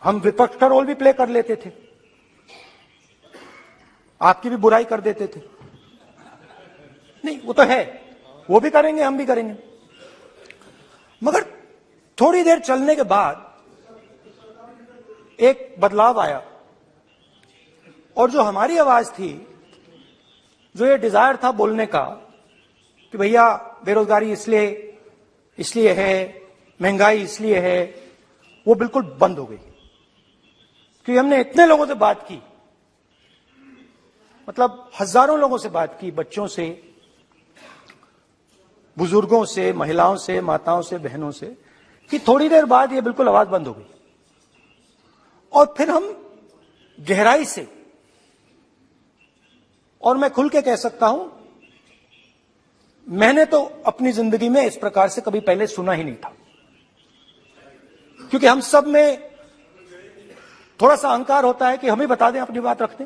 हम विपक्ष का रोल भी प्ले कर लेते थे, आपकी भी बुराई कर देते थे। नहीं, वो तो है, वो भी करेंगे, हम भी करेंगे। मगर थोड़ी देर चलने के बाद एक बदलाव आया और जो हमारी आवाज थी, जो ये डिजायर था बोलने का कि भैया बेरोजगारी इसलिए है, महंगाई इसलिए है, वो बिल्कुल बंद हो गई। क्योंकि हमने इतने लोगों से बात की, मतलब हजारों लोगों से बात की, बच्चों से, बुजुर्गों से, महिलाओं से, माताओं से, बहनों से, कि थोड़ी देर बाद ये बिल्कुल आवाज बंद हो गई। और फिर हम गहराई से, और मैं खुल के कह सकता हूं, मैंने तो अपनी जिंदगी में इस प्रकार से कभी पहले सुना ही नहीं था। क्योंकि हम सब में थोड़ा सा अहंकार होता है कि हम ही बता दें, अपनी बात रख दें।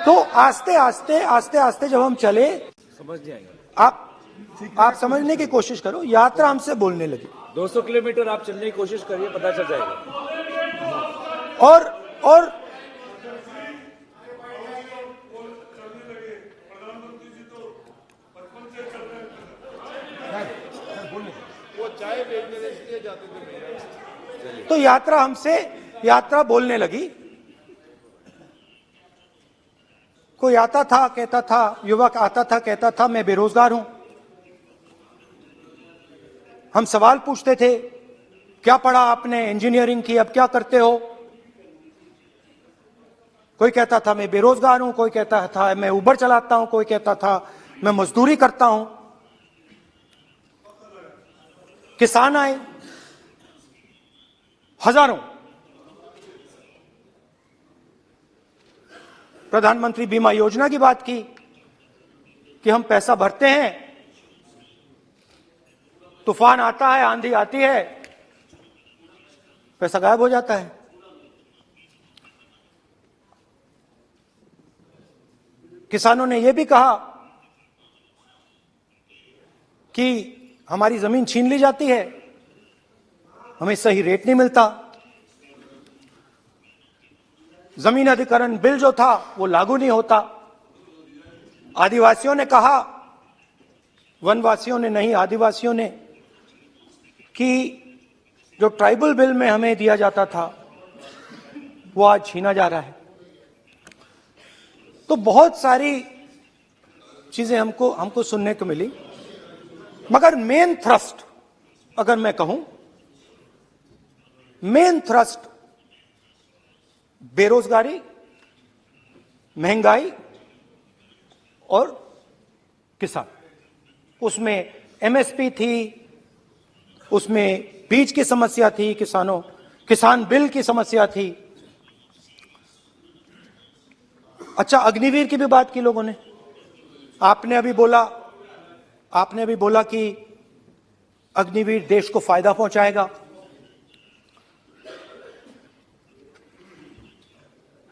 तो आस्ते आस्ते जब हम चले, समझ नहीं आएगा। आप समझने की कोशिश करो, यात्रा हमसे बोलने लगी। 200 किलोमीटर आप चलने की कोशिश करिए, पता चल जाएगा। और वो चाय बेचने इसलिए जाते थे। तो यात्रा बोलने लगी। कोई आता था, कहता था, युवक आता था, कहता था मैं बेरोजगार हूं। हम सवाल पूछते थे, क्या पढ़ा आपने? इंजीनियरिंग की, अब क्या करते हो? कोई कहता था मैं बेरोजगार हूं, कोई कहता था मैं उबर चलाता हूं, कोई कहता था मैं मजदूरी करता हूं। किसान आए हजारों। प्रधानमंत्री बीमा योजना की बात की कि हम पैसा भरते हैं, तूफान आता है, आंधी आती है, पैसा गायब हो जाता है। किसानों ने यह भी कहा कि हमारी जमीन छीन ली जाती है, हमें सही रेट नहीं मिलता। जमीन अधिग्रहण बिल जो था वो लागू नहीं होता। आदिवासियों ने कहा, वनवासियों ने नहीं, आदिवासियों ने, कि जो ट्राइबल बिल में हमें दिया जाता था वो आज छीना जा रहा है। तो बहुत सारी चीजें हमको सुनने को मिली। मगर मेन थ्रस्ट, अगर मैं कहूं, मेन थ्रस्ट बेरोजगारी, महंगाई और किसान। उसमें एमएसपी थी, उसमें बीज की समस्या थी, किसान बिल की समस्या थी। अच्छा, अग्निवीर की भी बात की लोगों ने। आपने अभी बोला कि अग्निवीर देश को फायदा पहुंचाएगा।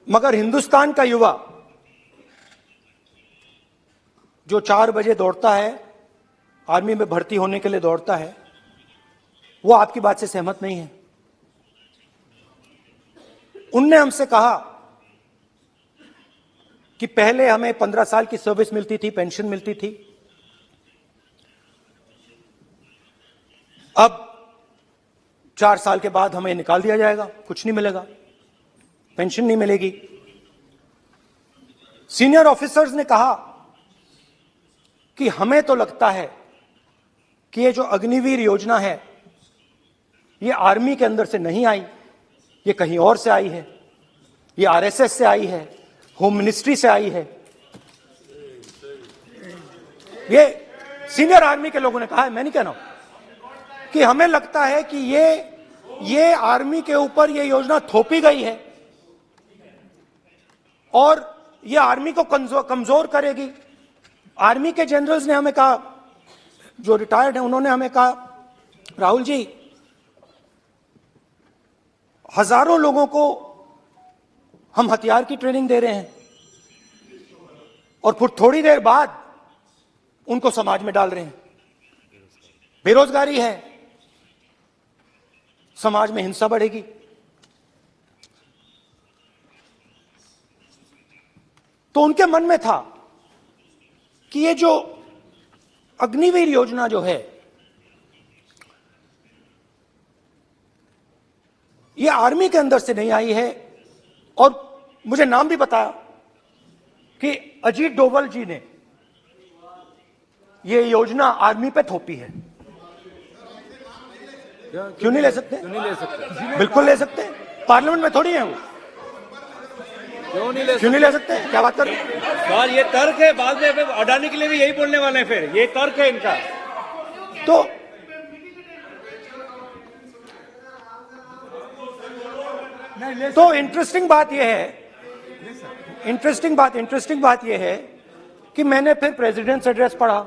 मगर हिंदुस्तान का युवा जो 4 बजे दौड़ता है, आर्मी में भर्ती होने के लिए दौड़ता है, वो आपकी बात से सहमत नहीं है। उनने हमसे कहा कि पहले हमें 15 साल की सर्विस मिलती थी, पेंशन मिलती थी, अब 4 साल के बाद हमें निकाल दिया जाएगा, कुछ नहीं मिलेगा, पेंशन नहीं मिलेगी। सीनियर ऑफिसर्स ने कहा कि हमें तो लगता है कि ये जो अग्निवीर योजना है ये आर्मी के अंदर से नहीं आई, ये कहीं और से आई है, ये आरएसएस से आई है, होम मिनिस्ट्री से आई है। ये सीनियर आर्मी के लोगों ने कहा है, मैं नहीं कह रहा हूं, कि हमें लगता है कि ये आर्मी के ऊपर ये योजना थोपी गई है और ये आर्मी को कमजोर करेगी। आर्मी के जनरल्स ने हमें कहा, जो रिटायर्ड हैं, उन्होंने हमें कहा, राहुल जी, हजारों लोगों को हम हथियार की ट्रेनिंग दे रहे हैं और फिर थोड़ी देर बाद उनको समाज में डाल रहे हैं, बेरोजगारी है, समाज में हिंसा बढ़ेगी। तो उनके मन में था कि ये जो अग्निवीर योजना जो है, ये आर्मी के अंदर से नहीं आई है। और मुझे नाम भी बताया कि अजीत डोभाल जी ने ये योजना आर्मी पे थोपी है। क्यों नहीं ले सकते? क्यों नहीं ले सकते? बिल्कुल ले सकते हैं, पार्लियामेंट में थोड़ी है वो। क्यों नहीं ले सकते? क्या बात कर रहे हैं? सर ये तर्क है, बाद में फिर अडानी के लिए भी यही बोलने वाले हैं, फिर ये तर्क है इनका। तो इंटरेस्टिंग बात यह है कि मैंने फिर प्रेसिडेंट्स एड्रेस पढ़ा।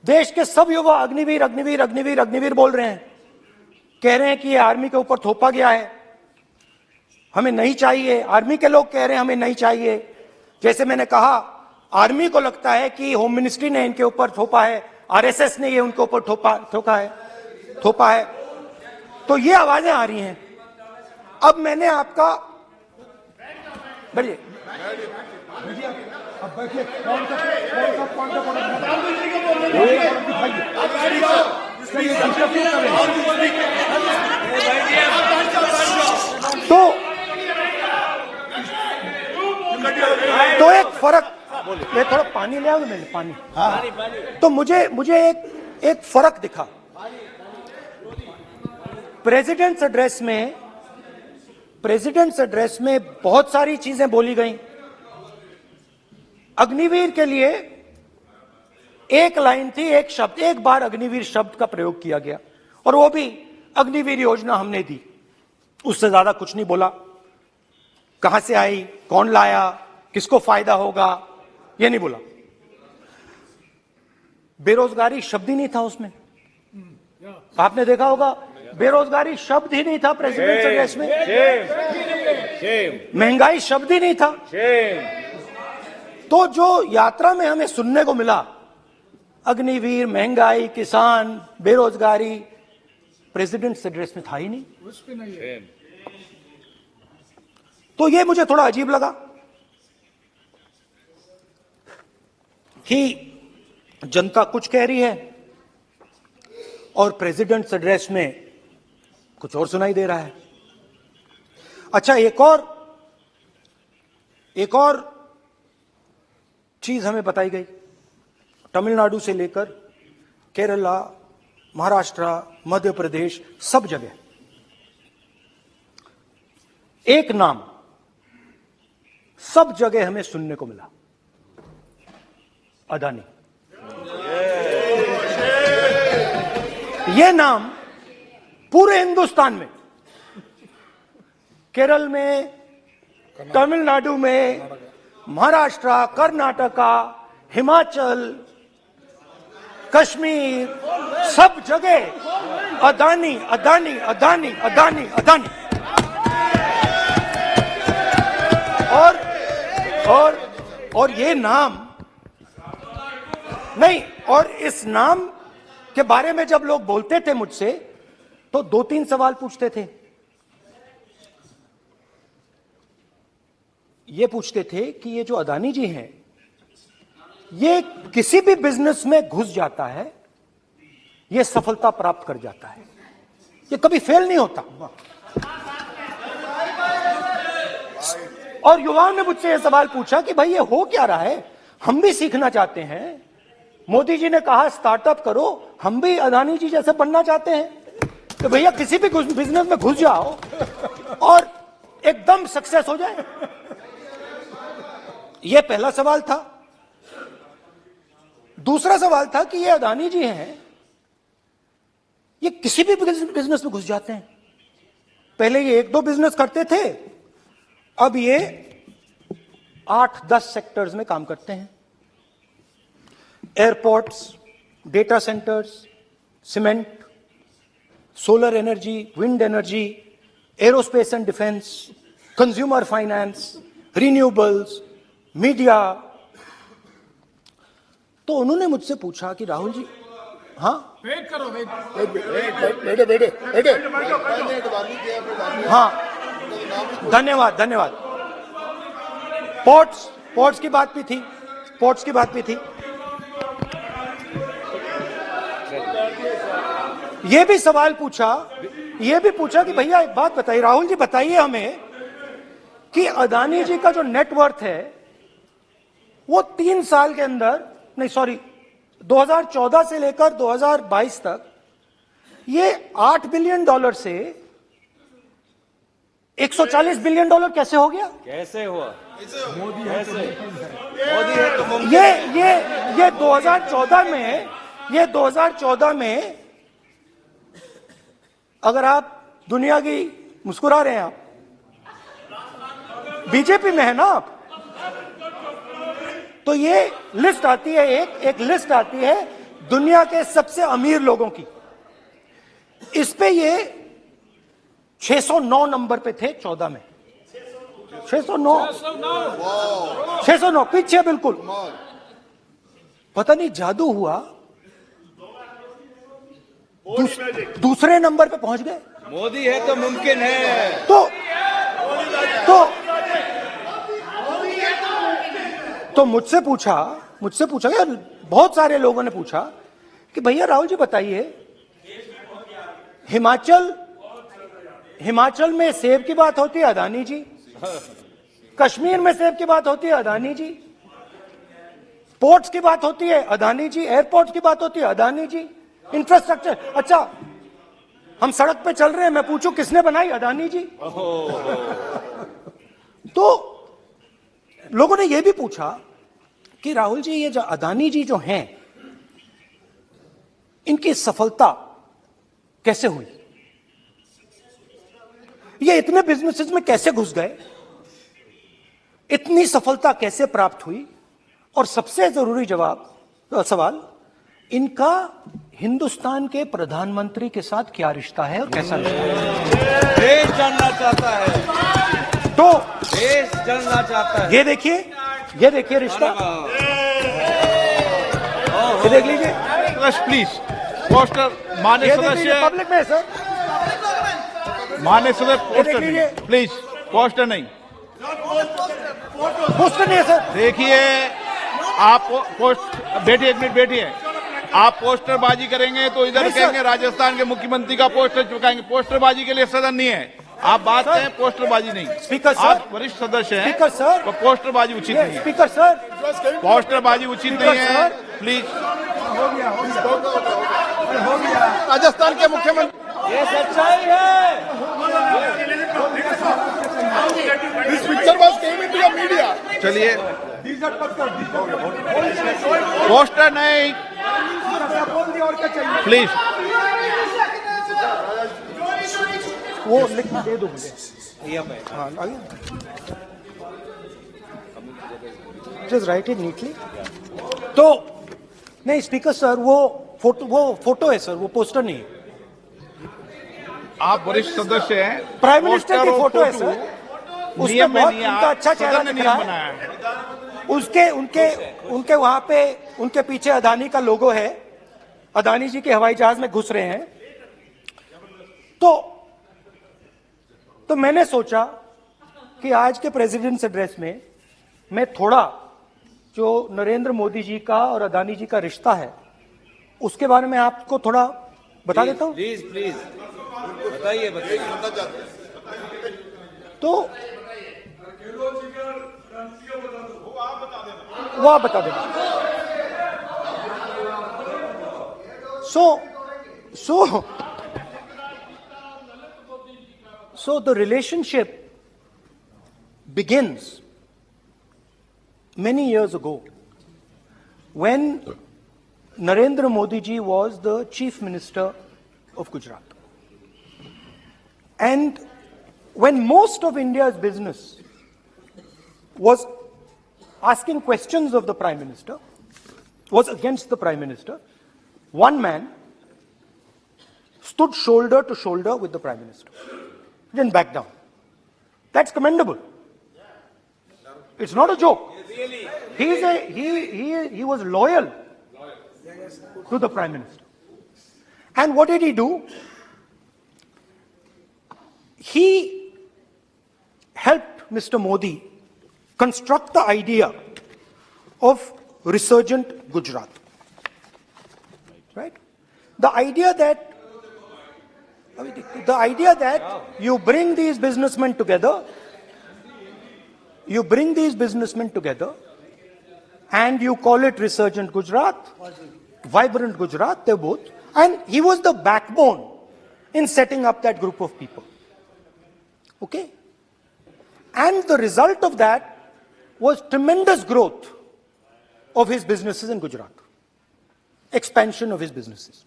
देश के सब युवा अग्निवीर अग्निवीर अग्निवीर अग्निवीर बोल रहे हैं, कह रहे हैं कि ये आर्मी के ऊपर थोपा गया है, हमें नहीं चाहिए। आर्मी के लोग कह रहे हैं हमें नहीं चाहिए। जैसे मैंने कहा, आर्मी को लगता है कि होम मिनिस्ट्री ने इनके ऊपर थोपा है, आरएसएस ने ये उनके ऊपर थोपा है। तो ये आवाजें आ रही हैं। अब मैंने आपका बैठिए, अब बैठिए, कौन सा तो एक फर्क, मैं थोड़ा पानी ले आऊं, मैंने पानी। तो मुझे एक फर्क दिखा प्रेसिडेंट्स एड्रेस में बहुत सारी चीजें बोली गई। अग्निवीर के लिए एक लाइन थी, एक शब्द, एक बार अग्निवीर शब्द का प्रयोग किया गया, और वो भी अग्निवीर योजना हमने दी। उससे ज्यादा कुछ नहीं बोला। कहां से आई, कौन लाया, किसको फायदा होगा, ये नहीं बोला। बेरोजगारी शब्द ही नहीं था उसमें। आपने देखा होगा, बेरोजगारी शब्द ही नहीं था प्रेसिडेंट एड्रेस में। महंगाई शब्द ही नहीं था। तो जो यात्रा में हमें सुनने को मिला, अग्निवीर, महंगाई, किसान, बेरोजगारी, प्रेसिडेंट एड्रेस में था ही नहीं। तो ये मुझे थोड़ा अजीब लगा कि जनता कुछ कह रही है और प्रेसिडेंट एड्रेस में कुछ और सुनाई दे रहा है। अच्छा, एक और चीज हमें बताई गई। तमिलनाडु से लेकर केरला, महाराष्ट्र, मध्य प्रदेश, सब जगह एक नाम सब जगह हमें सुनने को मिला, अदानी। यह नाम पूरे हिंदुस्तान में, केरल में, तमिलनाडु में, महाराष्ट्र, कर्नाटका, हिमाचल, कश्मीर, सब जगह अदानी अदानी अदानी अदानी अदानी। और ये नाम नहीं, और इस नाम के बारे में जब लोग बोलते थे मुझसे, तो 2-3 सवाल पूछते थे। ये पूछते थे कि ये जो अदानी जी हैं, ये किसी भी बिजनेस में घुस जाता है, ये सफलता प्राप्त कर जाता है, ये कभी फेल नहीं होता। और युवाओं ने मुझसे यह सवाल पूछा कि भाई ये हो क्या रहा है, हम भी सीखना चाहते हैं। मोदी जी ने कहा स्टार्टअप करो, हम भी अदानी जी जैसे बनना चाहते हैं। तो भैया किसी भी बिजनेस में घुस जाओ और एकदम सक्सेस हो जाए। यह पहला सवाल था। दूसरा सवाल था कि ये अदानी जी हैं, ये किसी भी बिजनेस में घुस जाते हैं। पहले ये 1-2 बिजनेस करते थे, अब ये 8-10 सेक्टर्स में काम करते हैं। Airports, data centres, cement, solar energy, wind energy, aerospace and defence, consumer finance, renewables, media. तो उन्होंने मुझसे पूछा कि राहुल जी, हाँ बेटे हाँ, धन्यवाद धन्यवाद। पोर्ट्स की बात भी थी, पोर्ट्स की बात भी थी। ये भी सवाल पूछा, ये भी पूछा कि भैया एक बात बताइए, राहुल जी बताइए हमें कि अदानी जी का जो नेटवर्थ है वो 3 साल के अंदर, नहीं सॉरी 2014 से लेकर 2022 तक ये $8 बिलियन से $140 बिलियन कैसे हो गया? कैसे हुआ? मोदी है तो मुमकिन ये 2014 में अगर आप दुनिया की, मुस्कुरा रहे हैं आप, बीजेपी में है ना आप, तो ये लिस्ट आती है, एक लिस्ट आती है दुनिया के सबसे अमीर लोगों की। इस पे ये 609 नंबर पे थे 14 में, 609 पीछे बिल्कुल। पता नहीं जादू हुआ, दूसरे नंबर पे पहुंच गए। मोदी है तो मुमकिन है। तो मुझसे पूछा यार, बहुत सारे लोगों ने पूछा कि भैया राहुल जी बताइए, हिमाचल में सेब की बात होती है अदानी जी, कश्मीर में सेब की बात होती है अदानी जी, पोर्ट्स की बात होती है अदानी जी, एयरपोर्ट की बात होती है अदानी जी, इंफ्रास्ट्रक्चर, अच्छा हम सड़क पे चल रहे हैं, मैं पूछूं किसने बनाई? अदानी जी। तो लोगों ने यह भी पूछा कि राहुल जी ये जो अदानी जी जो हैं, इनकी सफलता कैसे हुई? ये इतने बिजनेसेस में कैसे घुस गए? इतनी सफलता कैसे प्राप्त हुई? और सबसे जरूरी सवाल, इनका हिंदुस्तान के प्रधानमंत्री के साथ क्या रिश्ता है और कैसा रिश्ता है? देश जानना चाहता है, तो देश जानना चाहता है। ये देखिए रिश्ता, ये देख लीजिए। प्लीज पोस्टर मान्य सदस्य, पब्लिक में सर, मान्य सदस्य पोस्टर लीजिए। नहीं, प्लीज पोस्टर नहीं। पोस्टर नहीं है सर। देखिए आप बैठिए, 1 मिनट बैठिए। आप पोस्टरबाजी करेंगे तो इधर नहीं, सर। कहेंगे राजस्थान के मुख्यमंत्री का पोस्टर चिपकाएंगे। पोस्टरबाजी के लिए सदन नहीं है। आप बात सर। करें, पोस्टरबाजी नहीं। Speaker sir. आप वरिष्ठ सदस्य हैं, स्पीकर सर। तो पोस्टरबाजी उचित नहीं है। स्पीकर सर, पोस्टरबाजी उचित स्पीकर नहीं है, सर। प्लीज। राजस्थान के मुख्यमंत्री, ये सच्चाई है। This picture was came into the media. चलिए, पोस्टर नहीं, प्लीज। वो लिख दे दो मुझे। हाँ, जस्ट राइट इट नीटली। तो नहीं स्पीकर सर, वो फोटो है सर, वो पोस्टर नहीं है। आप वरिष्ठ सदस्य हैं। प्राइम मिनिस्टर की पोस्टर और फोटो है फोटो सर, उसमें नियम में बहुत नहीं है। उनका अच्छा सदन चेहरा ने दिख नियम रहा बनाया है। है। उनके वहां पे, उनके पीछे अदानी का लोगो है, अदानी जी के हवाई जहाज में घुस रहे हैं। तो मैंने सोचा कि आज के प्रेसिडेंट्स एड्रेस में मैं थोड़ा जो नरेंद्र मोदी जी का और अदानी जी का रिश्ता है उसके बारे में आपको थोड़ा बता देता हूं। प्लीज बताइए। तो वो आप बता देना। So the relationship begins many years ago when Narendra Modi ji was the Chief Minister of Gujarat. And when most of India's business was asking questions of the Prime Minister, was against the Prime Minister, one man stood shoulder to shoulder with the Prime Minister. He didn't back down. That's commendable. It's not a joke. He was loyal to the Prime Minister. And what did he do? He helped Mr. Modi construct the idea of resurgent Gujarat. Right? The idea that you bring these businessmen together, and you call it resurgent Gujarat, vibrant Gujarat, they're both. And he was the backbone in setting up that group of people. Okay? And the result of that was tremendous growth of his businesses in Gujarat. Expansion of his businesses.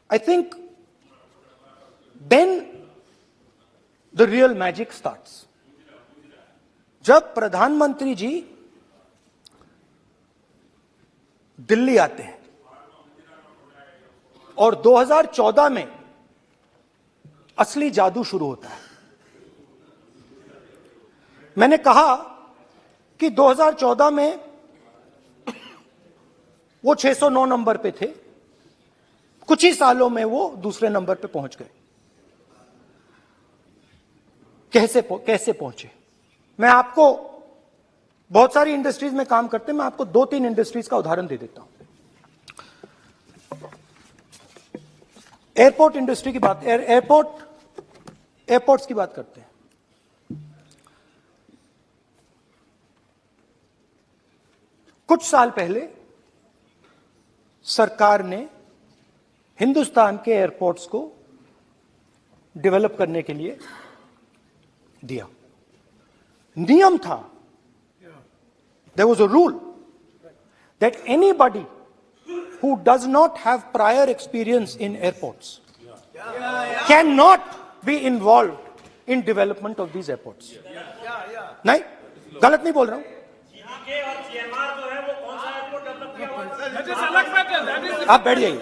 I think then the real magic starts. जब प्रधानमंत्री जी दिल्ली आते हैं और 2014 में असली जादू शुरू होता है। मैंने कहा कि 2014 में वो 609 नंबर पे थे, कुछ ही सालों में वो दूसरे नंबर पे पहुंच गए। कैसे पहुंचे? मैं आपको, बहुत सारी इंडस्ट्रीज में काम करते हैं, मैं आपको 2-3 इंडस्ट्रीज का उदाहरण दे देता हूं। एयरपोर्ट इंडस्ट्री की बात, एयरपोर्ट्स की बात करते हैं। कुछ साल पहले सरकार ने हिंदुस्तान के एयरपोर्ट्स को डेवलप करने के लिए दिया। नियम था, there was a rule that anybody who does not have prior experience in airports cannot be involved in development of these airports. नहीं, गलत नहीं बोल रहा हूं। आप बैठ जाइए।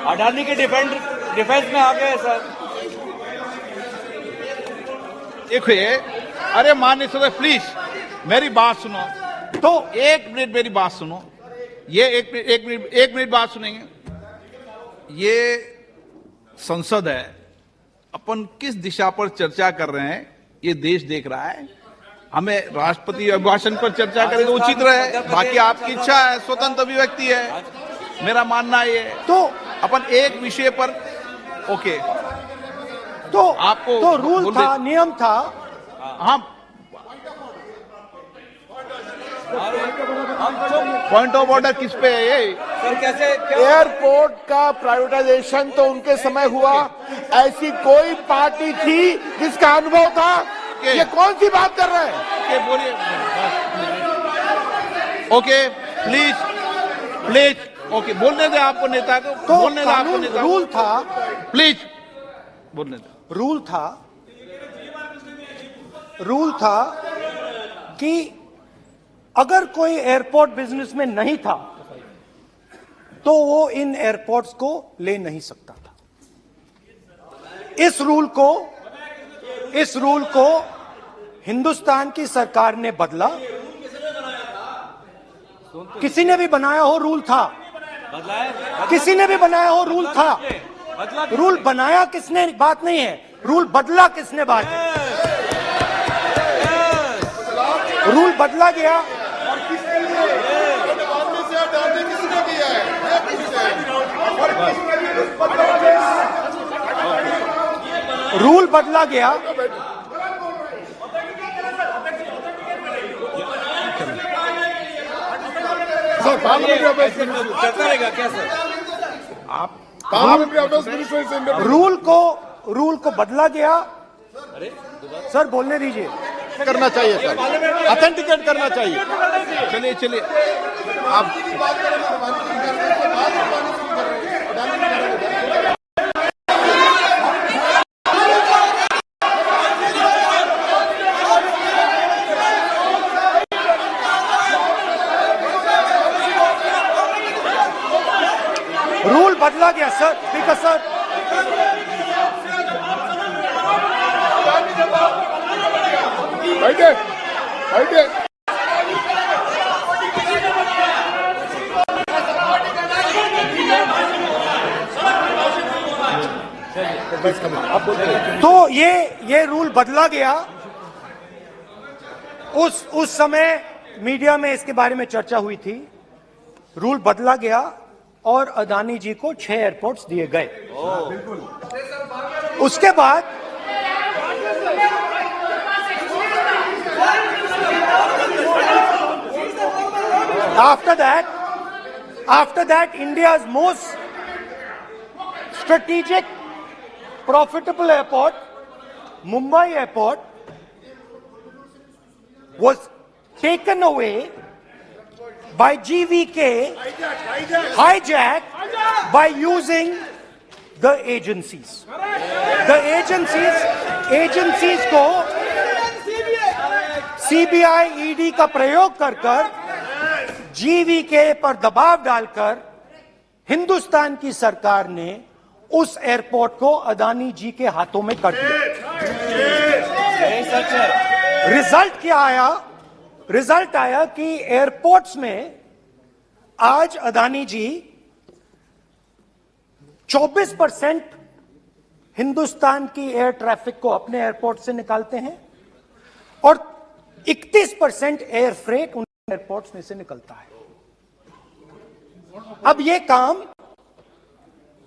अडानी के डिफेंस में आ गए सर। देखिए, अरे माननीय सदस्य प्लीज मेरी बात सुनो। तो 1 मिनट मेरी बात सुनो। ये एक मिनट बात सुनेंगे। ये संसद है, अपन किस दिशा पर चर्चा कर रहे हैं ये देश देख रहा है। हमें राष्ट्रपति अभिभाषण पर चर्चा करें तो उचित रहे, बाकी आपकी इच्छा है, स्वतंत्र अभिव्यक्ति है। मेरा मानना ये है तो अपन एक विषय पर ओके तो आपको तो रूल था, नियम था। हाँ, पॉइंट ऑफ ऑर्डर किस पे है ये? सर कैसे एयरपोर्ट का प्राइवेटाइजेशन तो उनके समय हुआ, ऐसी कोई पार्टी थी जिसका अनुभव था? ये कौन सी बात कर रहे हैं? ओके बोलिए। ओके प्लीज ओके बोलने दे आपको नेता को, तो बोलने दे आपको नेता को। रूल था, प्लीज बोलने दे। रूल था कि अगर कोई एयरपोर्ट बिजनेस में नहीं था तो वो इन एयरपोर्ट्स को ले नहीं सकता था। इस रूल को हिंदुस्तान की सरकार ने बदला। किसी ने भी बनाया हो रूल था, किसी ने भी बनाया हो रूल था। रूल बनाया किसने बात नहीं है, रूल बदला किसने बात है। रूल बदला गया, रूल बदला गया। सर पार्लियामेंट्री अफेयर्स चलता रहेगा क्या sir? Parliamentary affairs minister is in rule को बदला गया। सर बोलने दीजिए। करना चाहिए सर, ऑथेंटिकेट करना चाहिए। चलिए आप रूल बदला गया सर, स्पीकर सर। बैठे बैठे। तो ये रूल बदला गया। उस समय मीडिया में इसके बारे में चर्चा हुई थी। रूल बदला गया और अदानी जी को 6 एयरपोर्ट्स दिए गए। उसके बाद after that India's most strategic profitable airport, Mumbai airport, was taken away by GVK, hijacked by using the agencies. The agencies को CBI, ED का प्रयोग कर GVK पर दबाव डालकर हिंदुस्तान की सरकार ने उस एयरपोर्ट को अदानी जी के हाथों में कर दिया। रिजल्ट क्या आया? रिजल्ट आया कि एयरपोर्ट्स में आज अदानी जी 24% हिंदुस्तान की एयर ट्रैफिक को अपने एयरपोर्ट से निकालते हैं और 31% एयर फ्रेट उन एयरपोर्ट्स में से निकलता है। अब यह काम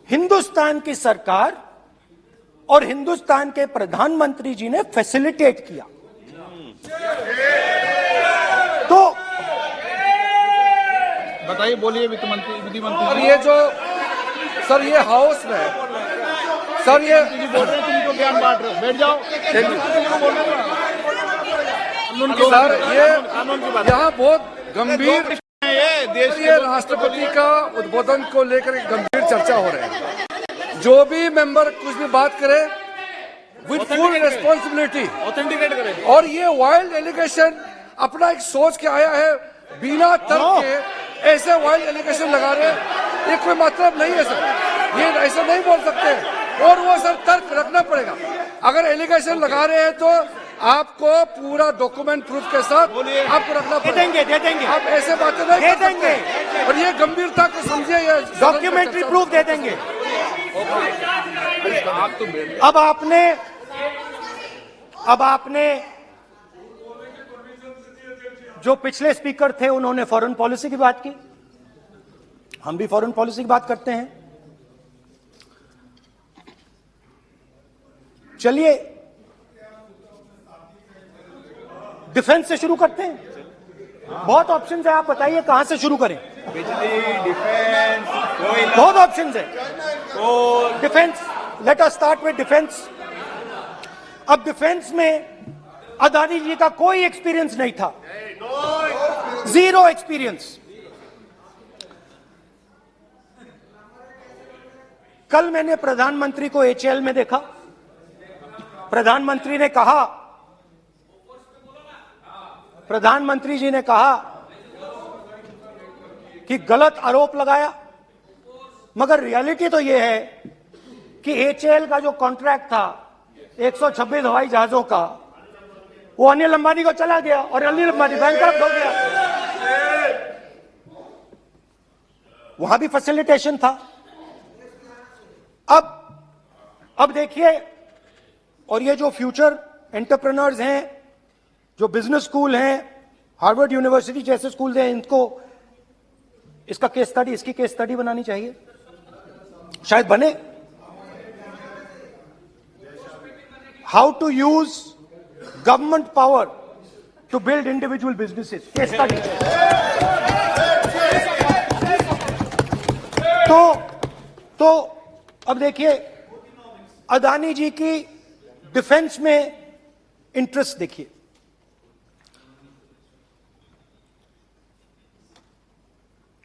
हिंदुस्तान की सरकार और हिंदुस्तान के प्रधानमंत्री जी ने फैसिलिटेट किया। तो बताइए, बोलिए वित्त मंत्री, विधि मंत्री। और ये जो सर ये हाउस में सर ये बोल रहे हैं, तुम तो ज्ञान बांट रहे हो, बैठ जाओ। सर ये यहाँ बहुत गंभीर ये राष्ट्रपति का उद्बोधन को लेकर एक गंभीर चर्चा हो रही है। जो भी मेंबर कुछ भी बात करे विद फुल रिस्पॉन्सिबिलिटी ऑथेंटिकेट करें। और ये वाइल्ड एलिगेशन अपना एक सोच के आया है, बिना तर्क के ऐसे वाइल्ड एलिगेशन लगा रहे हैं, ये कोई मतलब नहीं है सर। ये ऐसा नहीं बोल सकते और वो सर तर्क रखना पड़ेगा। अगर एलिगेशन लगा रहे हैं तो आपको पूरा डॉक्यूमेंट प्रूफ के साथ आपको रखना पड़ेगा। दे देंगे आप ऐसे बातें नहीं दे कर सकते। देंगे और ये गंभीरता को समझिए, ये डॉक्यूमेंट्री प्रूफ दे देंगे। अब आपने जो पिछले स्पीकर थे उन्होंने फॉरेन पॉलिसी की बात की, हम भी फॉरेन पॉलिसी की बात करते हैं। चलिए डिफेंस से शुरू करते हैं। बहुत ऑप्शंस है, आप बताइए कहां से शुरू करें। बिजली, डिफेंस, कोयला, बहुत ऑप्शंस है। Defence, let us start with defence. अब डिफेंस में अदानी जी का कोई एक्सपीरियंस नहीं था, जीरो एक्सपीरियंस। कल मैंने प्रधानमंत्री को एचएएल में देखा। प्रधानमंत्री जी ने कहा कि गलत आरोप लगाया, मगर रियलिटी तो यह है कि एचएएल का जो कॉन्ट्रैक्ट था 126 हवाई जहाजों का, वो अनिल अंबानी को चला गया और अनिल अंबानी बैंकरप्ट हो गया। वहां भी फैसिलिटेशन था। अब देखिए, और ये जो फ्यूचर एंटरप्रेन्योर्स हैं, जो बिजनेस स्कूल हैं, हार्वर्ड यूनिवर्सिटी जैसे स्कूल हैं, इनको इसका केस स्टडी, इसकी केस स्टडी बनानी चाहिए, शायद बने। How to use government power to build individual businesses, case study. तो अब देखिए, अदानी जी की डिफेंस में इंटरेस्ट देखिए।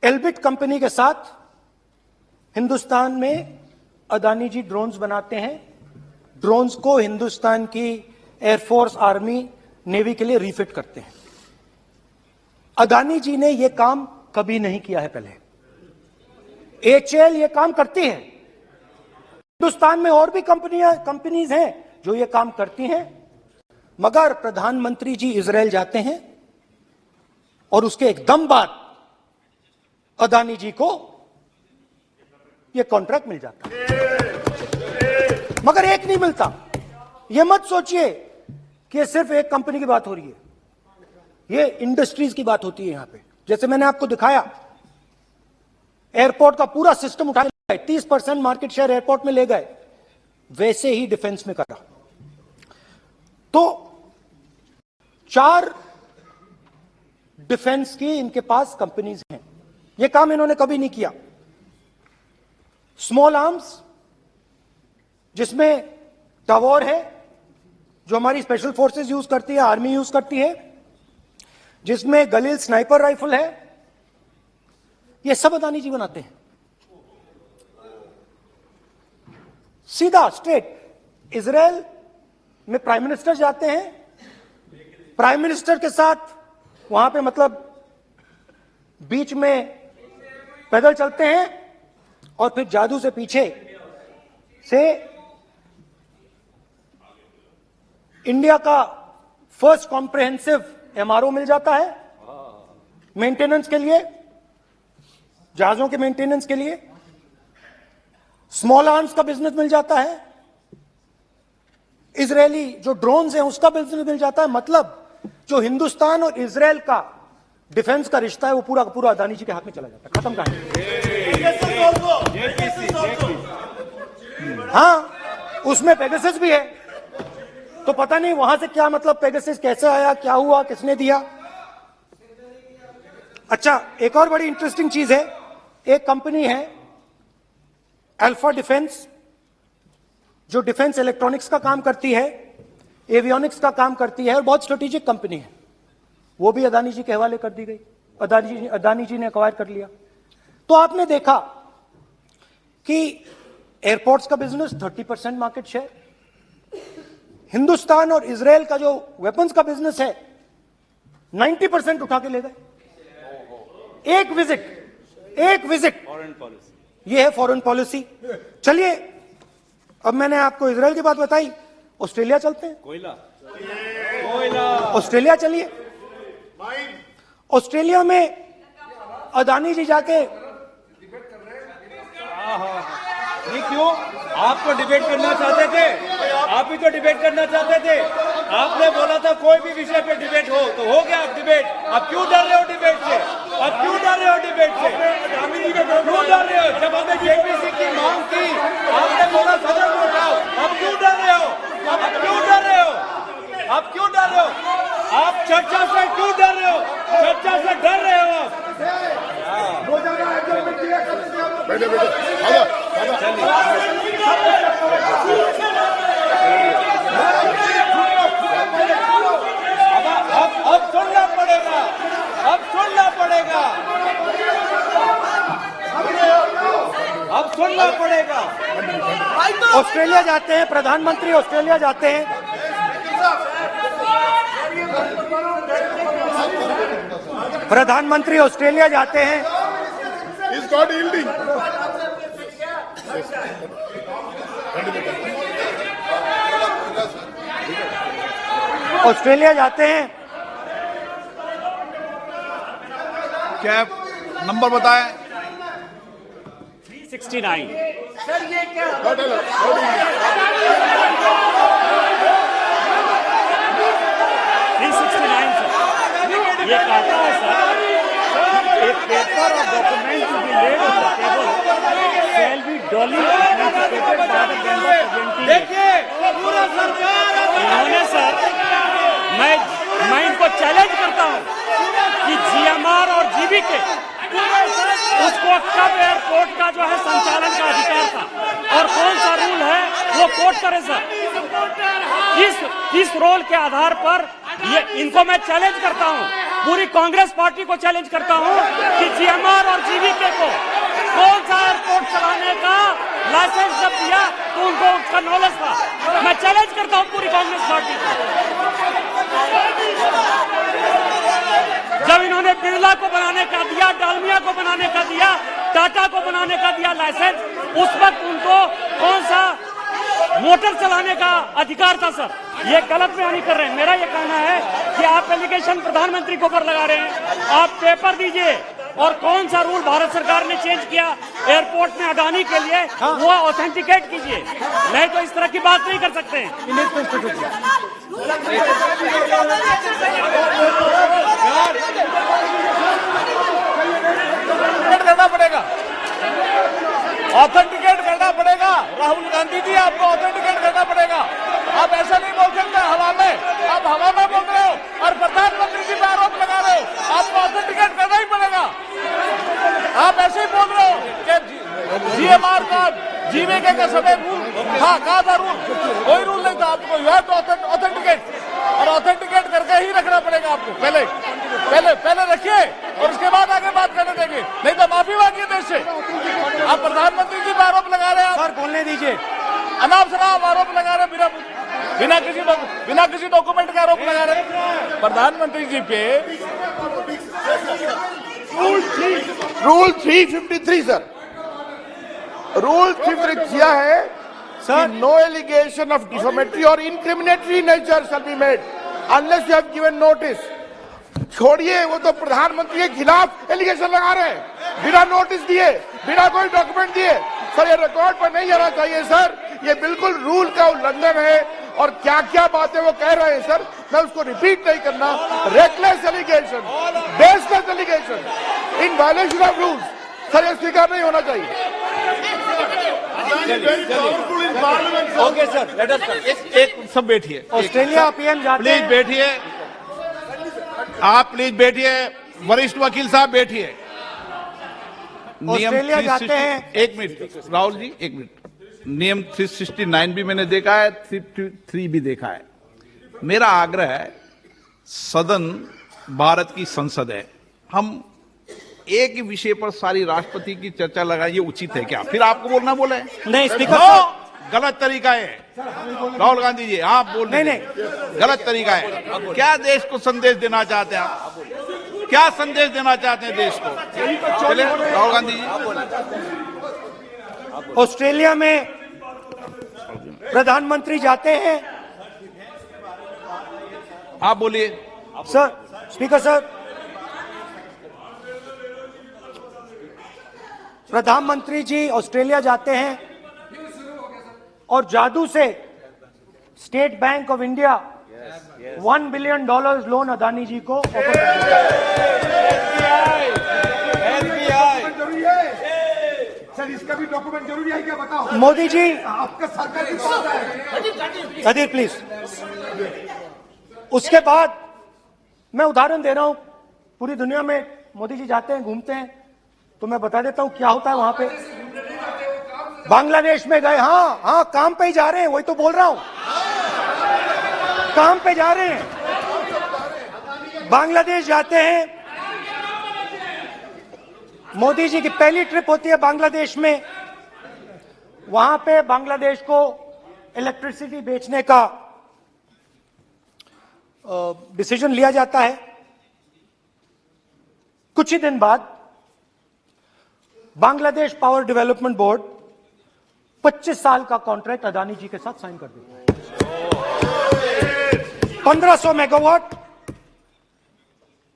एल्बिट कंपनी के साथ हिंदुस्तान में अदानी जी ड्रोन्स बनाते हैं। ड्रोन्स को हिंदुस्तान की एयरफोर्स, आर्मी, नेवी के लिए रीफिट करते हैं। अदानी जी ने यह काम कभी नहीं किया है पहले। एचएएल यह काम करती है। हिंदुस्तान में और भी कंपनीज हैं जो ये काम करती हैं। मगर प्रधानमंत्री जी इजरायल जाते हैं और उसके एकदम बाद अदानी जी को यह कॉन्ट्रैक्ट मिल जाता है। मगर एक नहीं मिलता। यह मत सोचिए कि यह सिर्फ एक कंपनी की बात हो रही है, यह इंडस्ट्रीज की बात होती है। यहां पे जैसे मैंने आपको दिखाया, एयरपोर्ट का पूरा सिस्टम उठा के 30% मार्केट शेयर एयरपोर्ट में ले गए, वैसे ही डिफेंस में करा। तो 4 डिफेंस की इनके पास कंपनीज हैं। यह काम इन्होंने कभी नहीं किया। स्मॉल आर्म्स, जिसमें टवॉर है जो हमारी स्पेशल फोर्सेस यूज करती है, आर्मी यूज करती है, जिसमें गलील स्नाइपर राइफल है, यह सब अदानी जी बनाते हैं। सीधा स्ट्रेट इजरायल में प्राइम मिनिस्टर जाते हैं, प्राइम मिनिस्टर के साथ वहां पे मतलब बीच में पैदल चलते हैं और फिर जादू से पीछे से इंडिया का फर्स्ट कॉम्प्रिहेंसिव एमआरओ मिल जाता है मेंटेनेंस के लिए, जहाजों के मेंटेनेंस के लिए। स्मॉल आर्म्स का बिजनेस मिल जाता है, इजरायली जो ड्रोन्स हैं उसका बिजनेस मिल जाता है। मतलब जो हिंदुस्तान और इजरायल का डिफेंस का रिश्ता है वो पूरा का पूरा अदानी जी के हाथ में चला जाता है। खत्म कहानी। हाँ, उसमें पेगासस भी है, तो पता नहीं वहां से क्या मतलब पेगासस कैसे आया, क्या हुआ, किसने दिया। अच्छा, एक और बड़ी इंटरेस्टिंग चीज है, एक कंपनी है अल्फा डिफेंस, जो डिफेंस इलेक्ट्रॉनिक्स का काम करती है, एवियोनिक्स का काम करती है और बहुत स्ट्रेटेजिक कंपनी है। वो भी अदानी जी के हवाले कर दी गई, अदानी जी ने एक्वायर कर लिया। तो आपने देखा कि एयरपोर्ट्स का बिजनेस 30% मार्केट शेयर, हिंदुस्तान और इजरायल का जो वेपन्स का बिजनेस है 90% उठा के ले गए। एक विजिट फॉरेन पॉलिसी, ये है फॉरेन पॉलिसी। चलिए, अब मैंने आपको इजरायल की बात बताई, ऑस्ट्रेलिया चलते हैं। कोयला ऑस्ट्रेलिया चलिए। ऑस्ट्रेलिया में अदानी जी जाके, नहीं क्यों? आप तो डिबेट करना चाहते थे, आप भी तो डिबेट करना चाहते थे। आपने बोला था कोई भी विषय पे डिबेट हो, तो हो गया अब डिबेट। अब क्यों डर रहे हो डिबेट से? अब क्यों डर रहे हो डिबेट से? क्यों डर रहे हो? जब हमने जेपीसी की मांग की, आपने बोला सदन में उठाओ। अब क्यों डर रहे हो? अब क्यों डर रहे हो? अब क्यों डर रहे हो? आप चर्चा से क्यों डर रहे हो? चर्चा से डर रहे हो आप? बैठे अब सुनना पड़ेगा, अब सुनना पड़ेगा, अब सुनना पड़ेगा। ऑस्ट्रेलिया जाते हैं, प्रधानमंत्री ऑस्ट्रेलिया जाते हैं। प्रधानमंत्री ऑस्ट्रेलिया जाते हैं। He's not yielding. ऑस्ट्रेलिया जाते हैं। क्या नंबर बताएं? 369। Not allowed. Not yielding. ये कहता है सर, एक पेपर और document to be laid on the table shall be duly authenticated by the member presenting. देखिए पूरा सरकार इन्होंने सर, मैं इनको चैलेंज करता हूं कि जीएमआर और जीवीके उसको कब एयरपोर्ट का जो है संचालन का अधिकार था और कौन सा रूल है वो कोट करे सर। किस रोल के आधार पर ये इनको मैं चैलेंज करता हूं, पूरी कांग्रेस पार्टी को चैलेंज करता हूं कि जीएमआर और जीवीके को कौन सा एयरपोर्ट चलाने का लाइसेंस जब दिया तो उनको उसका नॉलेज था। मैं चैलेंज करता हूं पूरी कांग्रेस पार्टी को। जब इन्होंने बिरला को बनाने का दिया, डालमिया को बनाने का दिया, टाटा को बनाने का दिया लाइसेंस, उस वक्त उनको कौन सा मोटर चलाने का अधिकार था सर। ये गलत बयानी कर रहे हैं। मेरा ये कहना है कि आप एलिगेशन प्रधानमंत्री के ऊपर लगा रहे हैं। आप पेपर दीजिए और कौन सा रूल भारत सरकार ने चेंज किया एयरपोर्ट में अडानी के लिए, वो ऑथेंटिकेट कीजिए, नहीं तो इस तरह की बात नहीं कर सकते हैं। करना पड़ेगा, ऑथेंटिकेट करना पड़ेगा। राहुल गांधी जी, आपको ऑथेंटिकेट करना पड़ेगा। आप ऐसा नहीं बोल सकते हवा में, आप हवा में बोल रहे हो और प्रधानमंत्री जी पे आरोप लगा रहे हो। आपको ऑथेंटिकेट करना ही पड़ेगा। आप ऐसे ही बोल रहे हो कि जीएमआर का जीवीके का समय रूल था, कहा था रूल, कोई रूल नहीं था। आपको यू हैव टू ऑथेंटिकेट, और ऑथेंटिकेट करके ही रखना पड़ेगा आपको। पहले रखिए और उसके बाद आगे बात करने देंगे, नहीं तो माफी मांगिए देश से। आप प्रधानमंत्री जी पे आरोप लगा रहे हैं, सर बोलने दीजिए। अनाप शनाप आरोप लगा रहे हैं, बिना किसी डॉक्यूमेंट का आरोप लगा रहे हैं प्रधानमंत्री जी पे। रूल 353 सर, रूल 353 किया है sir, no allegation of defamatory और incriminatory nature shall be made unless you have given notice. छोड़िए, वो तो प्रधानमंत्री के खिलाफ एलिगेशन लगा रहे हैं बिना नोटिस दिए, बिना कोई डॉक्यूमेंट दिए। सर ये रिकॉर्ड पर नहीं आना चाहिए सर, ये बिल्कुल रूल का उल्लंघन है। और क्या क्या बातें वो कह रहे हैं सर, मैं उसको रिपीट नहीं करना। Reckless allegation, baseless allegation in violation of rules, sir ये स्वीकार नहीं होना चाहिए। ओके सर, लेट अस एक सब बैठिए, ऑस्ट्रेलिया पीएम जाते प्लीज हैं। बैठिए, आप प्लीज बैठिए, वरिष्ठ वकील साहब बैठिए। ऑस्ट्रेलिया जाते हैं। एक मिनट राहुल जी, एक मिनट। नियम 369 भी मैंने देखा है, 323 भी देखा है। मेरा आग्रह है, सदन भारत की संसद है, हम एक ही विषय पर सारी राष्ट्रपति की चर्चा लगाएं, ये उचित है क्या? फिर आपको बोलना बोले नहीं, स्पीकर गलत तरीका है। राहुल गांधी जी, आप बोल रहे हैं गलत तरीका है। क्या देश को संदेश देना चाहते हैं आप? क्या संदेश देना चाहते हैं देश को? चलिए राहुल गांधी जी। ऑस्ट्रेलिया में प्रधानमंत्री जाते हैं। आप बोलिए सर, स्पीकर सर, प्रधानमंत्री जी ऑस्ट्रेलिया जाते हैं और जादू से State Bank of India $1 billion loan Adani ji को ऑफर कर सर इसका भी डॉक्यूमेंट जरूरी है क्या, बताओ। मोदी जी, आपका सरकार की बात है। कदीर प्लीज। उसके बाद मैं उदाहरण दे रहा हूं, पूरी दुनिया में मोदी जी जाते हैं, घूमते हैं, तो मैं बता देता हूं क्या होता है वहां पे। बांग्लादेश में गए, हाँ काम पे ही जा रहे हैं, वही तो बोल रहा हूं, काम पे जा रहे हैं। बांग्लादेश जाते हैं, मोदी जी की पहली ट्रिप होती है बांग्लादेश में। वहां पे बांग्लादेश को इलेक्ट्रिसिटी बेचने का डिसीजन लिया जाता है। कुछ ही दिन बाद बांग्लादेश पावर डेवलपमेंट बोर्ड 25 साल का कॉन्ट्रैक्ट अदानी जी के साथ साइन कर देता है। 1500 मेगावाट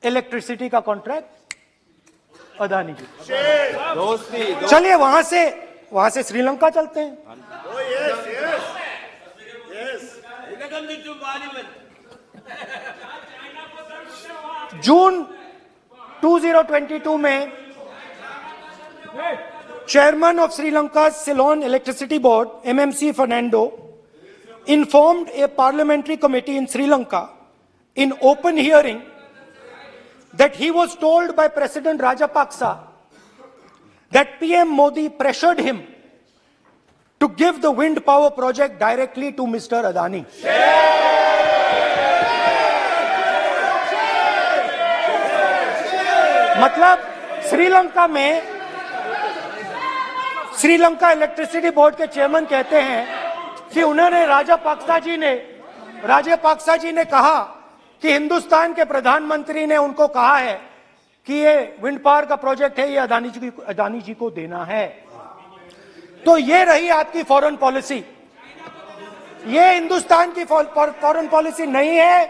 इलेक्ट्रिसिटी का कॉन्ट्रैक्ट अदानी जी। चलिए वहां से श्रीलंका चलते हैं। जून 2022 में chairman of Sri Lanka's Ceylon Electricity Board, MMC Fernando, informed a parliamentary committee in Sri Lanka in open hearing that he was told by President Rajapaksa that PM Modi pressured him to give the wind power project directly to Mr. Adani. मतलब Sri Lanka electricity board के chairman कहते हैं कि उन्होंने राजपक्सा जी ने कहा कि हिंदुस्तान के प्रधानमंत्री ने उनको कहा है कि ये विंड पावर का प्रोजेक्ट है, ये अदानी जी को देना है। तो ये रही आपकी फॉरेन पॉलिसी। ये हिंदुस्तान की फॉरेन पॉलिसी नहीं है,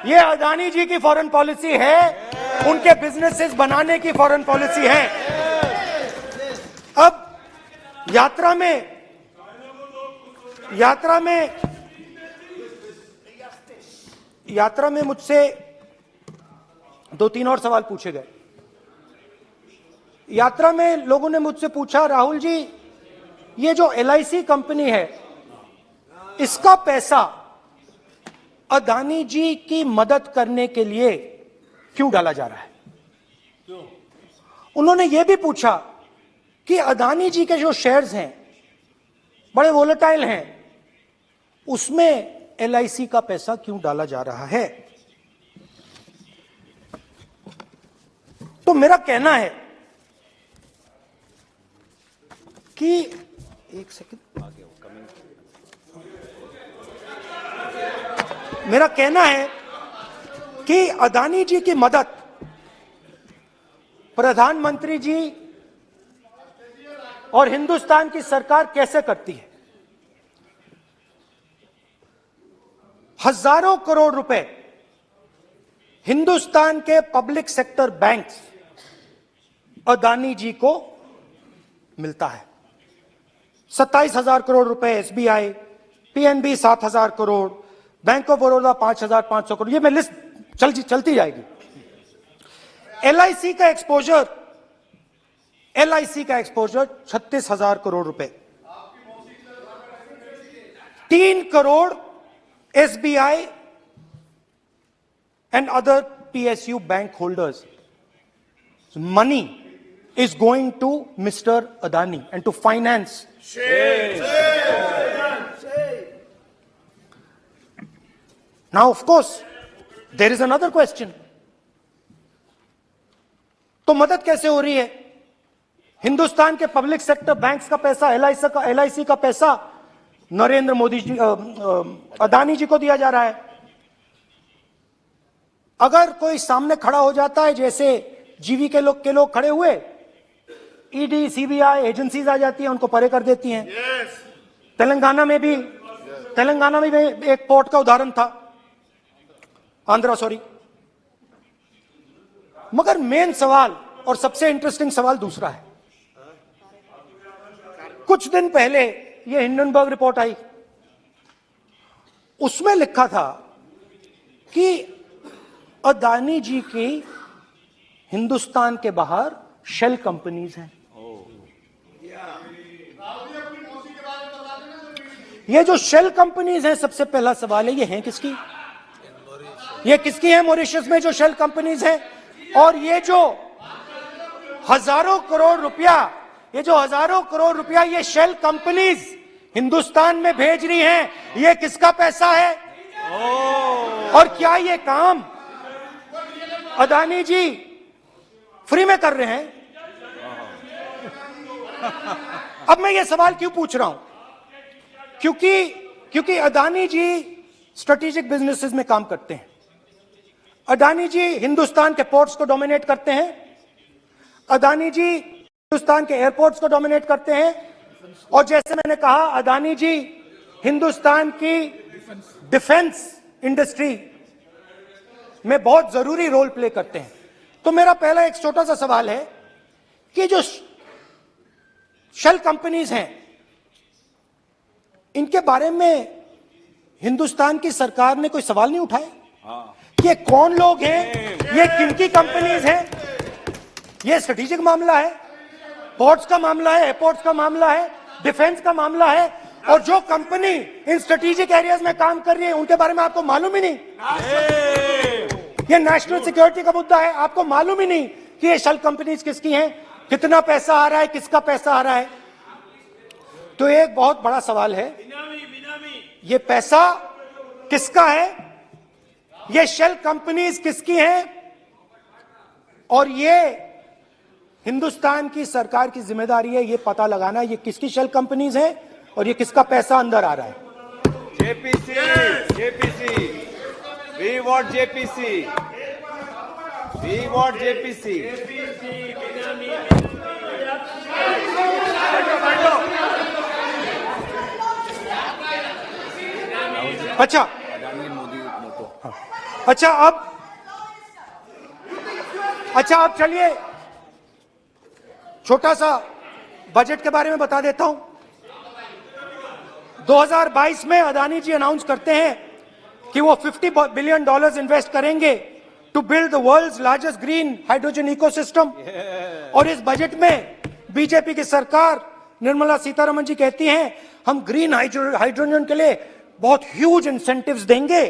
ये अदानी जी की फॉरेन पॉलिसी है, उनके बिजनेसेस बनाने की फॉरेन पॉलिसी है। अब यात्रा में मुझसे 2-3 और सवाल पूछे गए। यात्रा में लोगों ने मुझसे पूछा, राहुल जी ये जो LIC कंपनी है इसका पैसा अदानी जी की मदद करने के लिए क्यों डाला जा रहा है? उन्होंने यह भी पूछा कि अदानी जी के जो शेयर्स हैं बड़े वोलेटाइल हैं, उसमें LIC का पैसा क्यों डाला जा रहा है? तो मेरा कहना है कि एक सेकंड, मेरा कहना है कि अदानी जी की मदद प्रधानमंत्री जी और हिंदुस्तान की सरकार कैसे करती है? हजारों करोड़ रुपए हिंदुस्तान के public sector banks Adani ji को मिलता है। 27,000 करोड़ रुपए SBI, PNB 7,000 crore, bank of Baroda 5,500 crore, ये मैं लिस्ट चलती जाएगी। LIC का एक्सपोजर 36,000 करोड़ रुपए, 3 crore SBI and other PSU bank holders. Money is going to Mr. Adani and to finance. Now, of course, there is another question. तो मदद कैसे हो रही है? हिंदुस्तान के पब्लिक सेक्टर बैंक्स का पैसा, LIC का पैसा नरेंद्र मोदी जी, अदानी जी को दिया जा रहा है। अगर कोई सामने खड़ा हो जाता है, जैसे जीवी के लोग खड़े हुए, ED, CBI एजेंसीज आ जाती हैं, उनको परे कर देती हैं। तेलंगाना में भी एक पोर्ट का उदाहरण था, आंध्रा, सॉरी। मगर मेन सवाल और सबसे इंटरेस्टिंग सवाल दूसरा है। कुछ दिन पहले ये हिंडनबर्ग रिपोर्ट आई, उसमें लिखा था कि अदानी जी की हिंदुस्तान के बाहर शेल कंपनीज हैं। ये जो शेल कंपनीज हैं, सबसे पहला सवाल है, ये हैं किसकी? ये किसकी है मॉरिशस में जो शेल कंपनीज हैं? और ये जो हजारों करोड़ रुपया ये शेल कंपनीज हिंदुस्तान में भेज रही हैं, ये किसका पैसा है? और क्या ये काम अदानी जी फ्री में कर रहे हैं? अब मैं ये सवाल क्यों पूछ रहा हूं? क्योंकि अदानी जी स्ट्रेटेजिक बिजनेसेस में काम करते हैं। अदानी जी हिंदुस्तान के पोर्ट्स को डोमिनेट करते हैं, अदानी जी हिंदुस्तान के एयरपोर्ट्स को डोमिनेट करते हैं, और जैसे मैंने कहा, अदानी जी हिंदुस्तान की डिफेंस इंडस्ट्री में बहुत जरूरी रोल प्ले करते हैं। तो मेरा पहला एक छोटा सा सवाल है कि जो शेल कंपनीज हैं, इनके बारे में हिंदुस्तान की सरकार ने कोई सवाल नहीं उठाए? ये कौन लोग हैं, ये किनकी कंपनीज हैं? ये स्ट्रेटेजिक मामला है, पोर्ट्स का मामला है, एयरपोर्ट्स का मामला है, डिफेंस का मामला है, और जो कंपनी इन स्ट्रेटेजिक एरियाज में काम कर रही है उनके बारे में आपको मालूम ही नहीं। ये नेशनल सिक्योरिटी का मुद्दा है, आपको मालूम ही नहीं कि ये शेल कंपनीज किसकी हैं, कितना पैसा आ रहा है, किसका पैसा आ रहा है। तो एक बहुत बड़ा सवाल है, ये पैसा किसका है, ये शेल कंपनीज किसकी हैं, और ये हिंदुस्तान की सरकार की जिम्मेदारी है ये पता लगाना ये किसकी शेल कंपनीज हैं और ये किसका पैसा अंदर आ रहा है। JPC, we want JPC. अच्छा अच्छा अब चलिए छोटा सा बजट के बारे में बता देता हूं। 2022 में अदानी जी अनाउंस करते हैं कि वो $50 बिलियन इन्वेस्ट करेंगे to build the world's largest green hydrogen ecosystem. और इस बजट में बीजेपी की सरकार निर्मला सीतारमण जी कहती हैं हम ग्रीन हाइड्रोजन के लिए बहुत ह्यूज इंसेंटिव्स देंगे।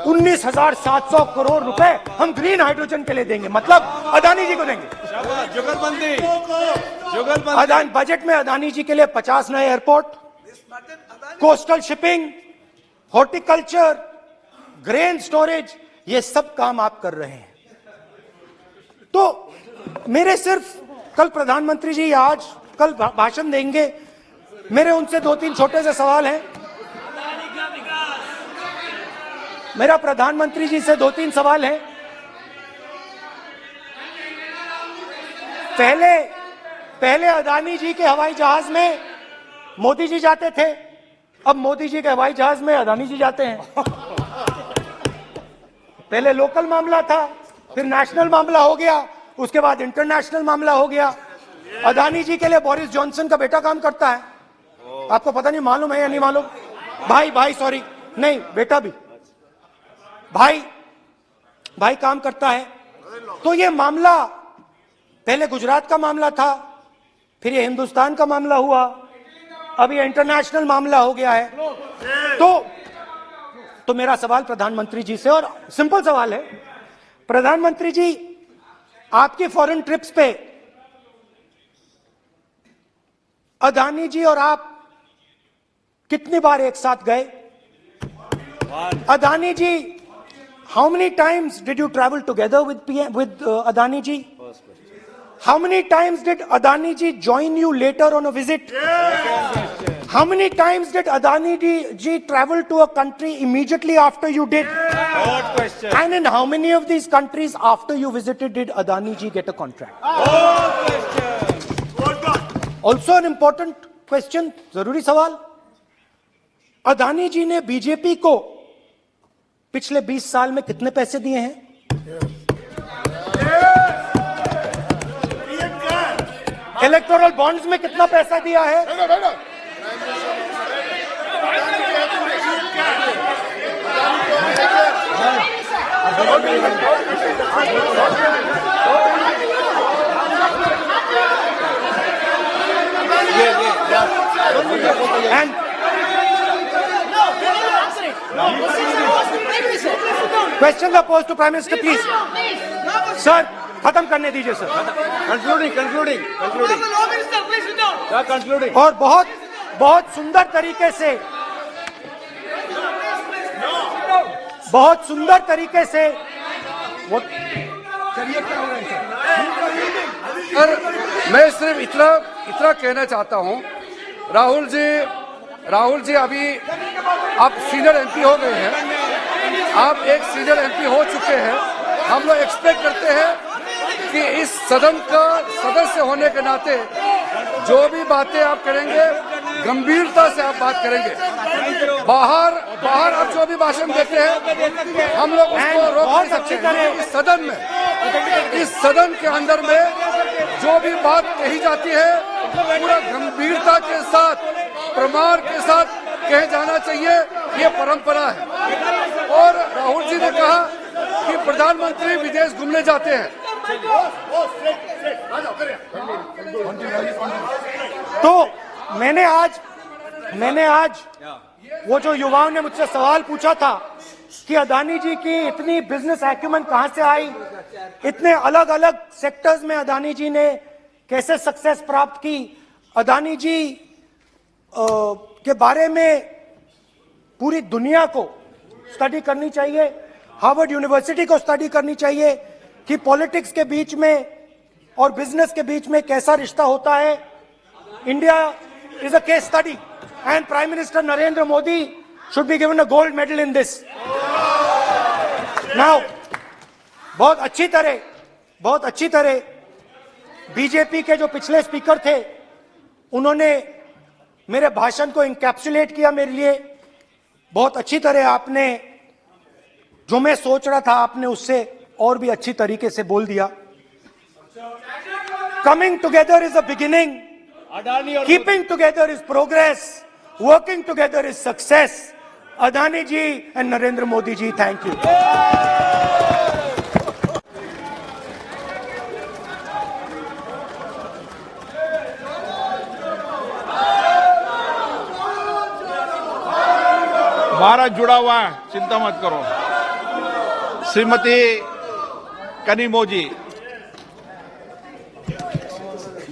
19,700 करोड़ रुपए हम ग्रीन हाइड्रोजन के लिए देंगे, मतलब अदानी जी को देंगे। जुगलबंदी बजट में अदानी जी के लिए 50 नए airport, coastal shipping, horticulture, grain storage, ये सब काम आप कर रहे हैं। तो मेरे सिर्फ कल प्रधानमंत्री जी आज कल भाषण देंगे, मेरे उनसे 2-3 छोटे से सवाल हैं। मेरा प्रधानमंत्री जी से 2-3 सवाल हैं। पहले अदानी जी के हवाई जहाज में मोदी जी जाते थे, अब मोदी जी के हवाई जहाज में अदानी जी जाते हैं। पहले लोकल मामला था, फिर नेशनल मामला हो गया, उसके बाद इंटरनेशनल मामला हो गया। अदानी जी के लिए बोरिस जॉनसन का बेटा काम करता है, आपको पता नहीं मालूम है या नहीं मालूम? भाई सॉरी, नहीं बेटा भी, भाई काम करता है। तो ये मामला पहले गुजरात का मामला था, फिर ये हिंदुस्तान का मामला हुआ, अब ये इंटरनेशनल मामला हो गया है। तो मेरा सवाल प्रधानमंत्री जी से, और सिंपल सवाल है, प्रधानमंत्री जी आपकी फॉरेन ट्रिप्स पे अदानी जी और आप कितनी बार एक साथ गए? अदानी जी, how many times did you travel together with Adani ji? How many times did Adani ji join you later on a visit? How many times did Adani ji travel to a country immediately after you did? And in how many of these countries after you visited did Adani ji get a contract? Also an important question, जरूरी सवाल, अदानी जी ने BJP को पिछले 20 साल में कितने पैसे दिए हैं? इलेक्टोरल बॉन्ड्स में कितना पैसा दिया है? And questions are posed to Prime Minister, please. Sir, खत्म करने दीजिए सर। कंक्लूडिंग। और बहुत सुंदर तरीके से सर, मैं सिर्फ इतना कहना चाहता हूं, राहुल जी अभी आप सीनियर एमपी हो गए हैं, आप एक सीनियर एमपी हो चुके हैं। हम लोग एक्सपेक्ट करते हैं कि इस सदन का सदस्य होने के नाते जो भी बातें आप करेंगे गंभीरता से आप बात करेंगे। बाहर आप जो भी भाषण देते हैं हम लोग उसको रोक नहीं सकते हैं। इस सदन के अंदर में जो भी बात कही जाती है पूरा गंभीरता के साथ, प्रमाण के साथ कहे जाना चाहिए, ये परंपरा है। और राहुल जी ने कहा कि प्रधानमंत्री विदेश घूमने जाते हैं। तो मैंने आज वो जो युवाओं ने मुझसे सवाल पूछा था कि अदानी जी की इतनी बिजनेस एक्यूमेंट कहां से आई, इतने अलग अलग सेक्टर्स में अदानी जी ने कैसे सक्सेस प्राप्त की, अदानी जी के बारे में पूरी दुनिया को स्टडी करनी चाहिए, हार्वर्ड यूनिवर्सिटी को स्टडी करनी चाहिए कि पॉलिटिक्स के बीच में और बिजनेस के बीच में कैसा रिश्ता होता है। India is a case study and prime minister Narendra Modi should be given a gold medal in this. Now बहुत अच्छी तरह बीजेपी के जो पिछले स्पीकर थे उन्होंने मेरे भाषण को इंकैप्सुलेट किया मेरे लिए। बहुत अच्छी तरह आपने, जो मैं सोच रहा था आपने उससे और भी अच्छी तरीके से बोल दिया। Coming together is a beginning, Adani और keeping together is progress, working together is success. Adani ji and Narendra Modi ji, thank you. Bharat जुड़ा हुआ है, चिंता मत करो। श्रीमती कनिमोजी।